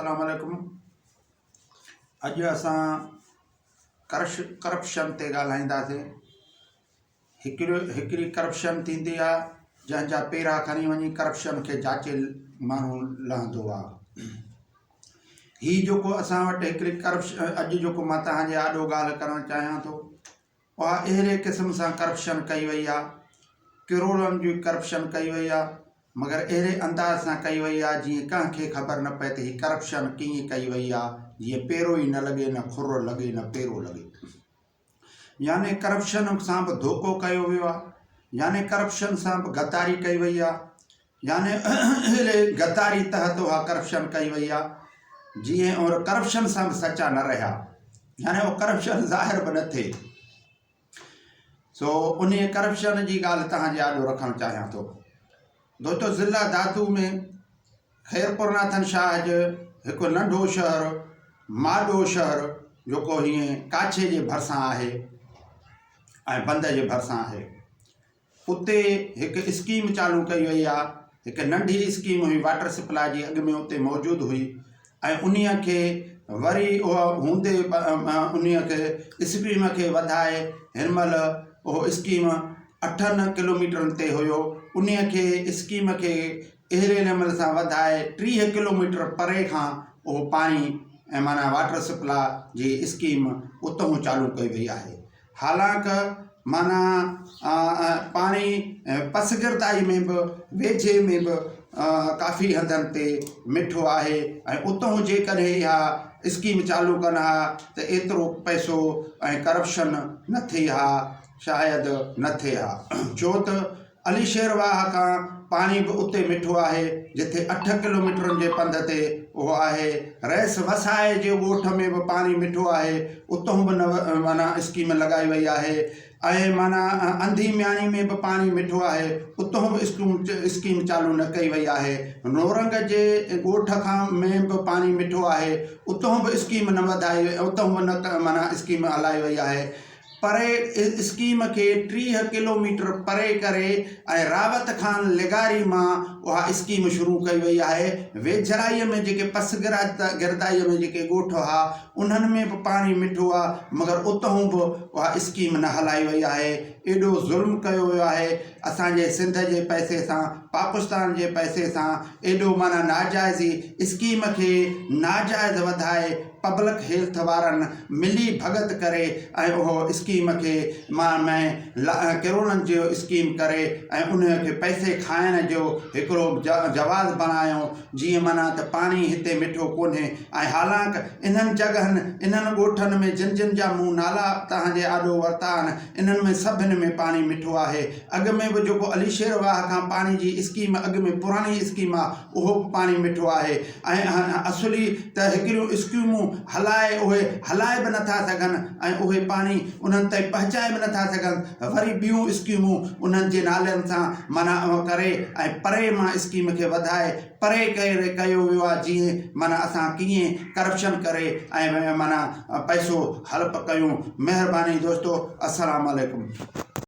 अस्सलाम वालेकुम। अॼु असां करप्शन ते ॻाल्हाईंदासीं। हिकिड़ी करप्शन थींदी आहे जंहिंजा पेरा खणी वञी करप्शन खे जाचे माण्हू लहंदो आहे। ही जेको असां वटि हिकिड़ी करप्शन अॼु जेको मां तव्हांजे आॾो ॻाल्हि करणु चाहियां थो, उहा अहिड़े क़िस्म सां करप्शन कई वई आहे, किरोड़नि जी करप्शन कई वई आहे, मगर अहिड़े अंदाज़ सां कई वई आहे जीअं कंहिंखे ख़बर न पए त हीअ करप्शन कीअं कई वई आहे। जीअं पेरो ई न लॻे, न खुरो लॻे, न पेरो लॻे। याने करप्शन सां बि धोखो कयो वियो आहे, याने करप्शन सां बि गद्दारी कई वई आहे, याने अहिड़े गद्दारी तहत उहा करप्शन कई वई आहे जीअं और करप्शन सां बि सचा न रहिया, याने उहो करप्शन ज़ाहिर बि न थिए। सो उन करप्शन जी ॻाल्हि तव्हांजे आॾो रखणु चाहियां थो। दोस्तों, ज़िला दादू में खैरपुरनाथन शाह जो हिकु नंढो शहर माडो शहर जेको हीअं काछे जे भरिसां आहे ऐं बंद जे भरिसां आहे, उते हिकु स्कीम चालू कई वई आहे। हिकु नंढी स्कीम हुई, वाटर सप्लाई जी अॻु में उते मौजूदु हुई ऐं उन्हीअ खे वरी उहा हूंदे उन्हीअ खे स्कीम खे वधाए हिन महिल उहो स्कीम 8 किलोमीटरनि ते हुयो। उन्हीअ खे स्कीम खे अहिड़े नमूने सां वधाए 30 किलोमीटर परे खां उहो पाणी ऐं माना वाटर सप्लाई जी स्कीम उतां चालू कई वई आहे। हालांकि माना पाणी पसगिरदाई में बि वेझे में बि काफ़ी हदनि ते मिठो आहे ऐं उतां जेकॾहिं इहा स्कीम चालू कनि हा त एतिरो पैसो ऐं करप्शन न थिए हा, शायदि न थिए हा। छो त अलीशेरवाह खां पाणी बि उते मिठो आहे जिथे 8 किलोमीटरनि जे पंध ते उहो आहे। रैस वसाए जे ॻोठ में बि पाणी मिठो आहे, उतां बि माना स्कीम लॻाई वई आहे। ऐं माना अंधी म्याणी में बि पाणी मिठो आहे, उतां बि स्कीम चालू न कई वई आहे। नौरंग जे ॻोठ खां में बि पाणी मिठो आहे, उतां बि स्कीम न वधाई, उतां बि न माना स्कीम हलाई वई आहे। परे स्कीम खे 30 किलोमीटर परे करे ऐं रावत खान लिगारी मां उहा स्कीम शुरू कई वई आहे। वेझराईअ में जेके गिरदाईअ में जेके ॻोठ हुआ उन्हनि में बि पाणी मिठो आहे, मगर उतां बि उहा स्कीम न हलाई वई आहे। एॾो ज़ुल्म कयो वियो आहे असांजे सिंध जे पैसे सां, पाकिस्तान जे पैसे सां, एॾो माना नाजाइज़ी स्कीम खे नाजाइज़ वधाए पब्लिक हेल्थ वारनि मिली भगत करे ऐं उहो स्कीम खे किरोड़नि जो स्कीम करे ऐं उन खे पैसे खाइण जो हिकिड़ो जवाज़ बणायो जीअं माना त पाणी हिते मिठो कोन्हे। ऐं हालांकि इन्हनि जॻहनि इन्हनि ॻोठनि में जिन जिन जा मूं नाला तव्हांजे आॾो वरिता आहिनि, इन्हनि में सभिनी में पाणी मिठो आहे। अॻु में बि जेको अलीशेरवाह खां पाणी जी स्कीम अॻु में पुराणी स्कीम आहे, उहो बि पाणी मिठो आहे। ऐं असुली त हिकिड़ियूं स्कीमूं हलाए उहे हलाए बि नथा सघनि ऐं उहे पाणी उन्हनि ताईं पहुचाए बि नथा सघनि, वरी ॿियूं स्कीमूं उन्हनि जे नालनि सां माना करे ऐं परे मां स्कीम खे वधाए परे कयो वियो आहे। जीअं माना असां कीअं करप्शन करे ऐं माना पैसो हड़प कयूं। महिरबानी दोस्तो, अस्सलाम वालेकुम।